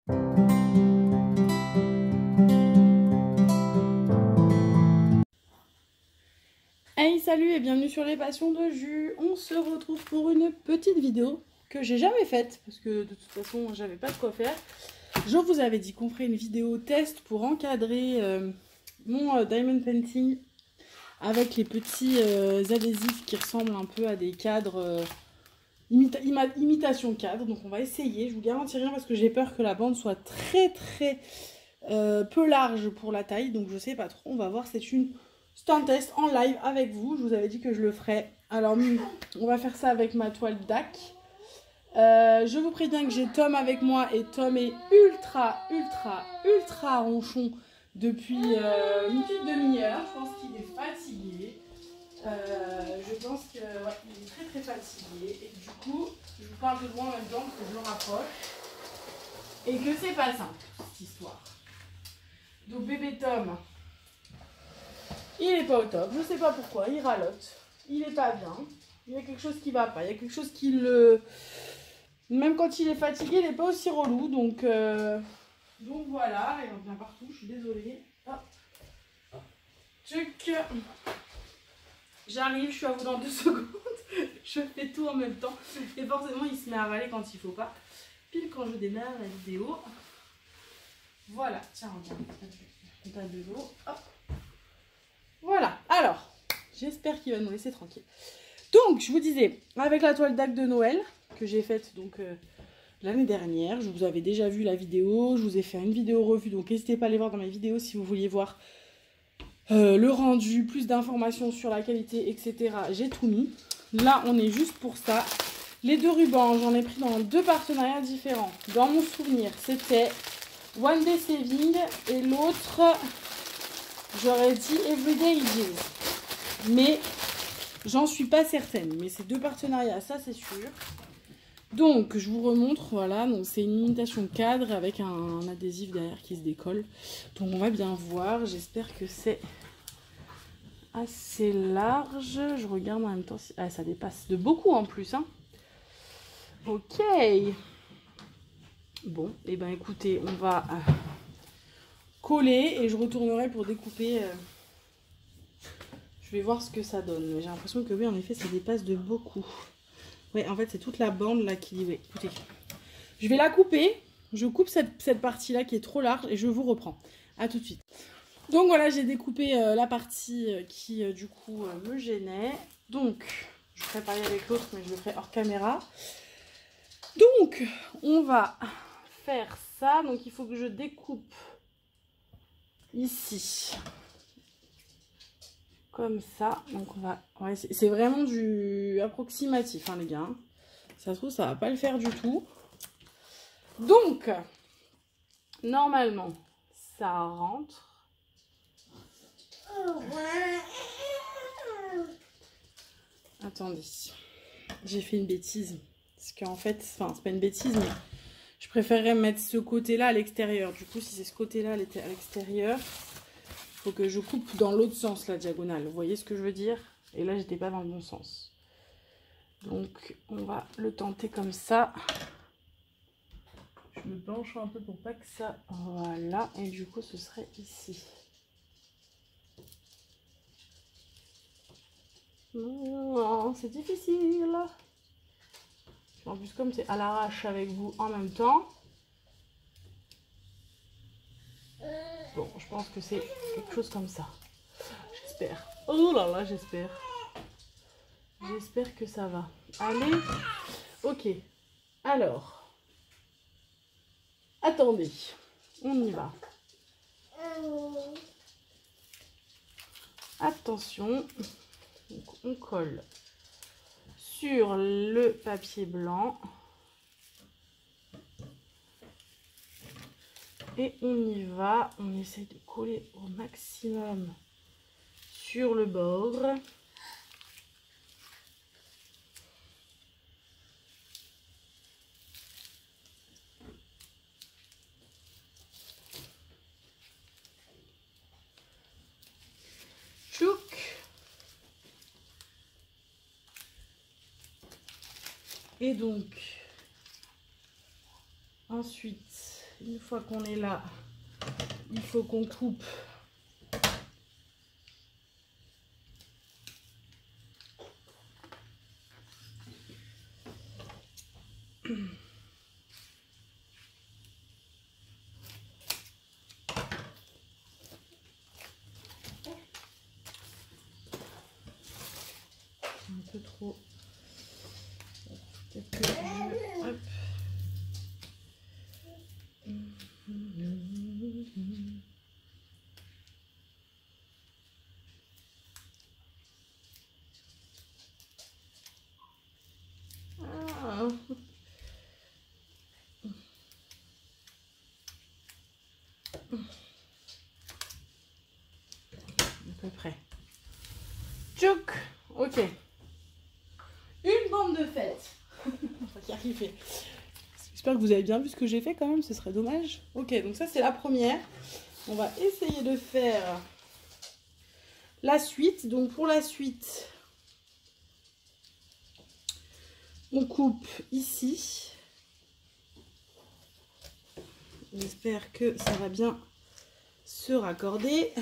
Hey, salut et bienvenue sur les passions de jus. On se retrouve pour une petite vidéo que j'ai jamais faite parce que de toute façon j'avais pas de quoi faire. Je vous avais dit qu'on ferait une vidéo test pour encadrer mon diamond painting avec les petits adhésifs qui ressemblent un peu à des cadres, imitation cadre. Donc on va essayer, je vous garantis rien parce que j'ai peur que la bande soit très peu large pour la taille. Donc je sais pas trop, on va voir, c'est un test en live avec vous. Je vous avais dit que je le ferais. Alors on va faire ça avec ma toile DAC. Je vous préviens que j'ai Tom avec moi et Tom est ultra ronchon depuis une petite demi-heure. Je pense qu'il est fatigué. Je pense qu'il est très fatigué. Et du coup, je vous parle de loin en même temps que je le rapproche. Et que c'est pas simple, cette histoire. Donc bébé Tom, il est pas au top. Je sais pas pourquoi, il ralote. Il est pas bien. Il y a quelque chose qui va pas. Il y a quelque chose qui le... Même quand il est fatigué, il n'est pas aussi relou. Donc voilà, il revient partout, je suis désolée. Hop. Tchuc. J'arrive, je suis à vous dans 2 secondes. Je fais tout en même temps. Et forcément, il se met à avaler quand il faut pas. Pile quand je démarre la vidéo. Voilà, tiens, regarde. On a de l'eau. Hop. Voilà, alors, j'espère qu'il va nous laisser tranquille. Donc, je vous disais, avec la toile DAC de Noël, que j'ai faite donc l'année dernière, je vous avais déjà vu la vidéo, je vous ai fait une vidéo revue, donc n'hésitez pas à aller voir dans mes vidéos si vous vouliez voir le rendu, plus d'informations sur la qualité, etc. J'ai tout mis. Là, on est juste pour ça. Les 2 rubans, j'en ai pris dans 2 partenariats différents. Dans mon souvenir, c'était One Day Saving et l'autre, j'aurais dit Everyday Ages. Mais j'en suis pas certaine. Mais c'est 2 partenariats, ça c'est sûr. Donc, je vous remontre, voilà, donc c'est une imitation cadre avec un adhésif derrière qui se décolle. Donc, on va bien voir, j'espère que c'est assez large. Je regarde en même temps si... Ah, ça dépasse de beaucoup en plus, hein. Ok. Bon, et ben écoutez, on va coller et je retournerai pour découper. Je vais voir ce que ça donne. Mais j'ai l'impression que oui, en effet, ça dépasse de beaucoup. Oui, en fait, c'est toute la bande là qui... Oui, écoutez, je vais la couper. Je coupe cette partie-là qui est trop large et je vous reprends. A tout de suite. Donc voilà, j'ai découpé la partie qui, du coup, me gênait. Donc, je ferai pareil avec l'autre, mais je le ferai hors caméra. Donc, on va faire ça. Donc, il faut que je découpe ici. Comme ça. Donc, on va... Ouais, c'est vraiment du approximatif, hein, les gars. Ça se trouve, ça va pas le faire du tout. Donc, normalement, ça rentre. Attendez, j'ai fait une bêtise. Parce qu'en fait, enfin, c'est pas une bêtise, mais je préférerais mettre ce côté-là à l'extérieur. Du coup, si c'est ce côté-là à l'extérieur, il faut que je coupe dans l'autre sens, la diagonale. Vous voyez ce que je veux dire? Et là, j'étais pas dans le bon sens. Donc, on va le tenter comme ça. Je me penche un peu pour pas que ça... Voilà, et du coup, ce serait ici. Non, c'est difficile. En plus, comme c'est à l'arrache avec vous en même temps. Bon, je pense que c'est quelque chose comme ça. J'espère. Oh là là, j'espère. J'espère que ça va. Allez. Ok. Alors. Attendez, on y va. Attention, donc on colle sur le papier blanc et on y va. On essaie de coller au maximum sur le bord. Et donc, ensuite, une fois qu'on est là, il faut qu'on coupe un peu trop. Peut-être que je... Hop. Ah. À peu près. Tchouk. Ok. Une bande de fête. On va y arriver. J'espère que vous avez bien vu ce que j'ai fait quand même, ce serait dommage. Ok, donc ça c'est la première. On va essayer de faire la suite. Donc pour la suite, on coupe ici. J'espère que ça va bien se raccorder.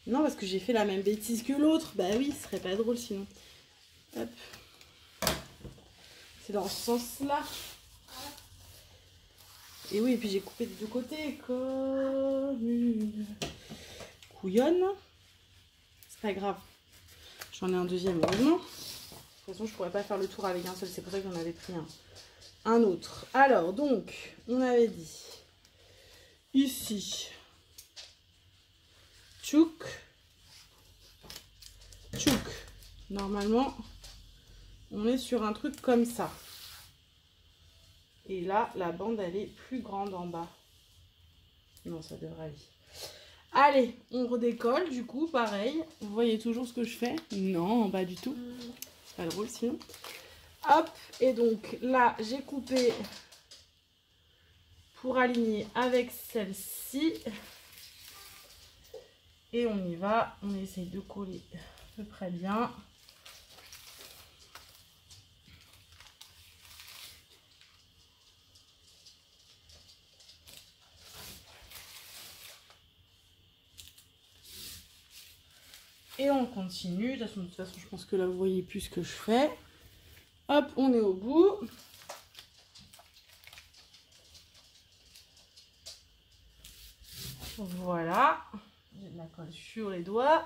Non, parce que j'ai fait la même bêtise que l'autre. Bah oui, ce serait pas drôle sinon. Hop. C'est dans ce sens-là. Et oui, et puis j'ai coupé des deux côtés comme une couillonne. C'est pas grave. J'en ai un deuxième, heureusement. De toute façon, je pourrais pas faire le tour avec un seul. C'est pour ça que j'en avais pris un autre. Alors, donc, on avait dit ici, tchouk, tchouk. Normalement, on est sur un truc comme ça. Et là, la bande, elle est plus grande en bas. Non, ça devrait aller. Allez, on redécolle, du coup, pareil. Vous voyez toujours ce que je fais? Non, pas du tout. C'est pas drôle, sinon. Hop, et donc là, j'ai coupé pour aligner avec celle-ci. Et on y va. On essaye de coller à peu près bien. Et on continue. De toute façon, je pense que là, vous voyez plus ce que je fais. Hop, on est au bout. Voilà. J'ai de la colle sur les doigts.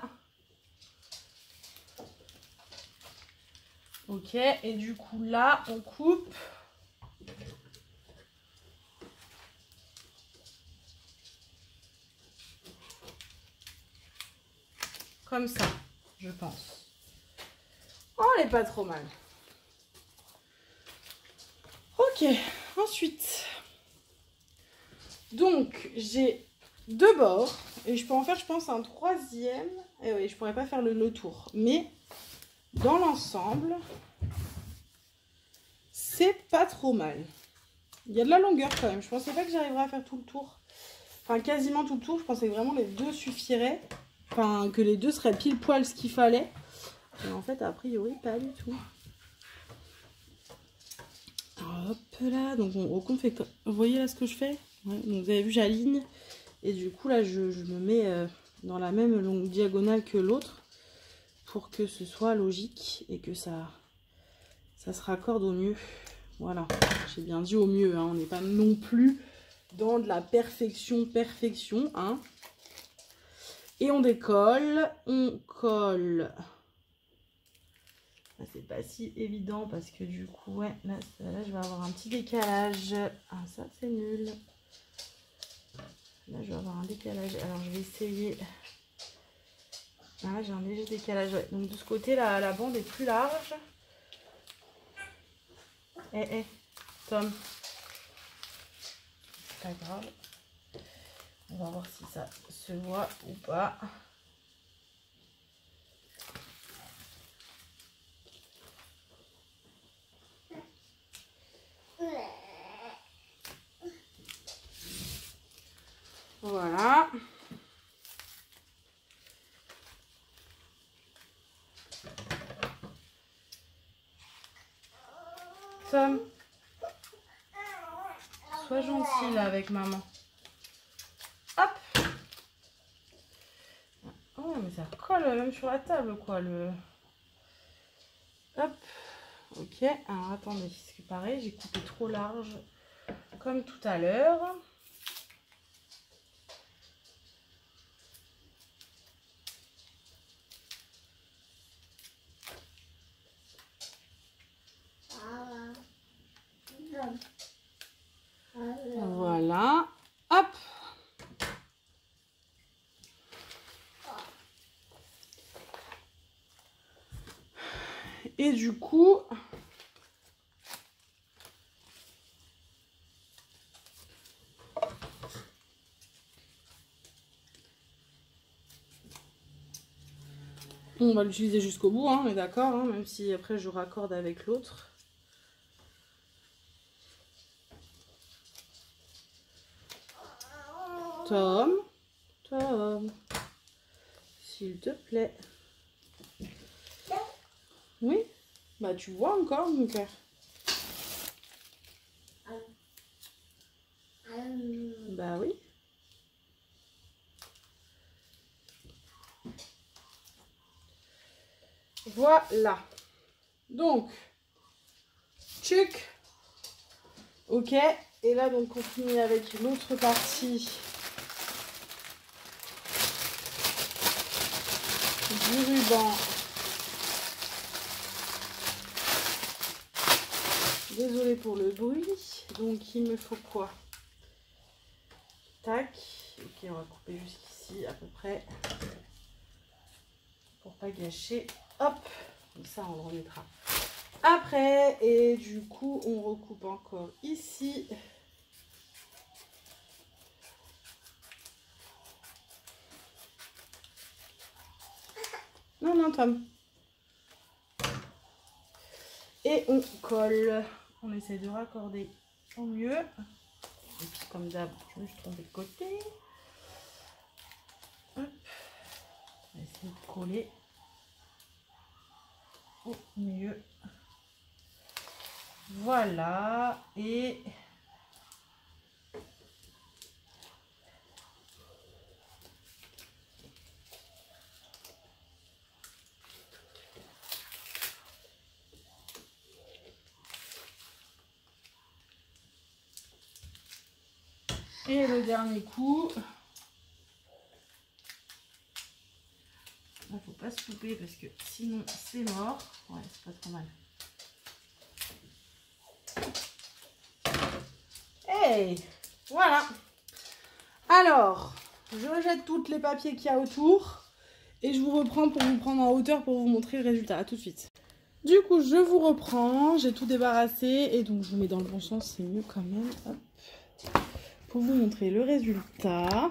Ok, et du coup, là, on coupe. Comme ça, je pense. Oh, elle est pas trop mal. Ok, ensuite. Donc, j'ai deux bords. Et je peux en faire, je pense, un troisième. Et oui, je pourrais pas faire le tour. Mais, dans l'ensemble, c'est pas trop mal. Il y a de la longueur quand même. Je pensais pas que j'arriverais à faire tout le tour. Enfin, quasiment tout le tour. Je pensais que vraiment les deux suffiraient. Enfin, que les deux seraient pile poil ce qu'il fallait. Et en fait, a priori, pas du tout. Hop là. Donc, on fait... Vous voyez là ce que je fais? Ouais, donc, vous avez vu, j'aligne. Et du coup, là, je me mets dans la même longue diagonale que l'autre. Pour que ce soit logique. Et que ça se raccorde au mieux. Voilà. J'ai bien dit au mieux. Hein. On n'est pas non plus dans de la perfection, hein. Et on décolle, on colle. C'est pas si évident parce que du coup, ouais, là je vais avoir un petit décalage. Ah, ça c'est nul. Là, je vais avoir un décalage. Alors, je vais essayer. Ah, j'ai un léger décalage. Ouais. Donc, de ce côté, la bande est plus large. Tom. C'est pas grave. On va voir si ça se voit ou pas. Voilà. Tom, sois gentil là avec maman. Hop. Oh mais ça colle même sur la table quoi le. Hop. Ok, alors attendez, parce que pareil, j'ai coupé trop large comme tout à l'heure. Voilà, hop. Et du coup, on va l'utiliser jusqu'au bout, hein, on est d'accord, hein, même si après je raccorde avec l'autre. Tom, s'il te plaît. Oui, bah tu vois encore mon cœur. Bah oui. Voilà. Donc, tchuc. Ok. Et là, donc, on finit avec l'autre partie du ruban. Désolée pour le bruit. Donc, il me faut quoi? Tac. Ok, on va couper jusqu'ici à peu près. Pour pas gâcher. Hop. Comme ça, on le remettra après. Et du coup, on recoupe encore ici. Non, non, Tom. Et on colle. On essaie de raccorder au mieux. Et puis comme d'hab, je me suis trompée de côté. Hop. On va essayer de coller au mieux. Voilà. Et le dernier coup. Il ne faut pas se couper parce que sinon c'est mort. Ouais, c'est pas trop mal. Hey, voilà. Alors, je rejette tous les papiers qu'il y a autour et je vous reprends pour vous prendre en hauteur pour vous montrer le résultat. À tout de suite. Du coup, je vous reprends. J'ai tout débarrassé et donc je vous mets dans le bon sens, c'est mieux quand même. Hop. Pour vous montrer le résultat.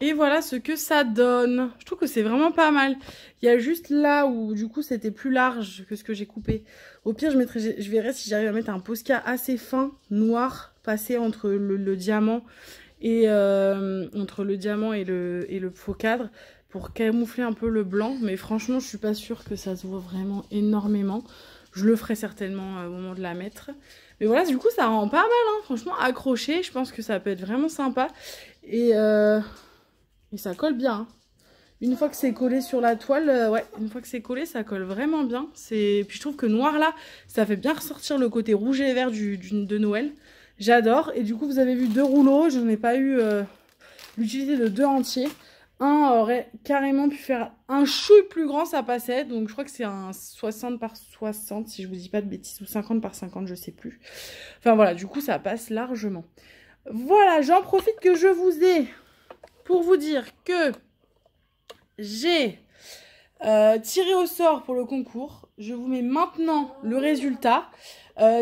Et voilà ce que ça donne. Je trouve que c'est vraiment pas mal. Il y a juste là où du coup c'était plus large que ce que j'ai coupé. Au pire, je verrai si j'arrive à mettre un Posca assez fin, noir, passé entre le diamant et le faux cadre pour camoufler un peu le blanc. Mais franchement, je suis pas sûre que ça se voit vraiment énormément. Je le ferai certainement au moment de la mettre. Mais voilà, du coup, ça rend pas mal, hein. Franchement, accroché. Je pense que ça peut être vraiment sympa. Et ça colle bien. Hein. Une fois que c'est collé sur la toile, ouais, une fois que c'est collé, ça colle vraiment bien. Puis je trouve que noir là, ça fait bien ressortir le côté rouge et vert de Noël. J'adore. Et du coup, vous avez vu 2 rouleaux. Je n'ai pas eu l'utilité de 2 entiers. Un aurait carrément pu faire un chouille plus grand, ça passait. Donc je crois que c'est un 60 par 60, si je vous dis pas de bêtises, ou 50 par 50, je sais plus. Enfin voilà, du coup ça passe largement. Voilà, j'en profite que je vous ai pour vous dire que j'ai tiré au sort pour le concours. Je vous mets maintenant le résultat.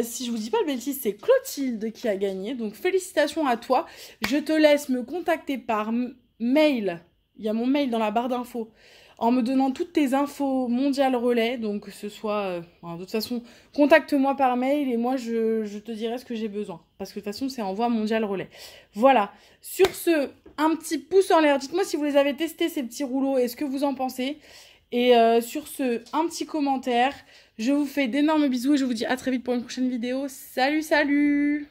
Si je vous dis pas de bêtises, c'est Clotilde qui a gagné. Donc félicitations à toi. Je te laisse me contacter par mail. Il y a mon mail dans la barre d'infos. En me donnant toutes tes infos mondial relais. Donc que ce soit... de toute façon, contacte-moi par mail et moi je te dirai ce que j'ai besoin. Parce que de toute façon, c'est envoi mondial relais. Voilà. Sur ce, un petit pouce en l'air. Dites-moi si vous les avez testés ces petits rouleaux et ce que vous en pensez. Et sur ce, un petit commentaire. Je vous fais d'énormes bisous et je vous dis à très vite pour une prochaine vidéo. Salut, salut!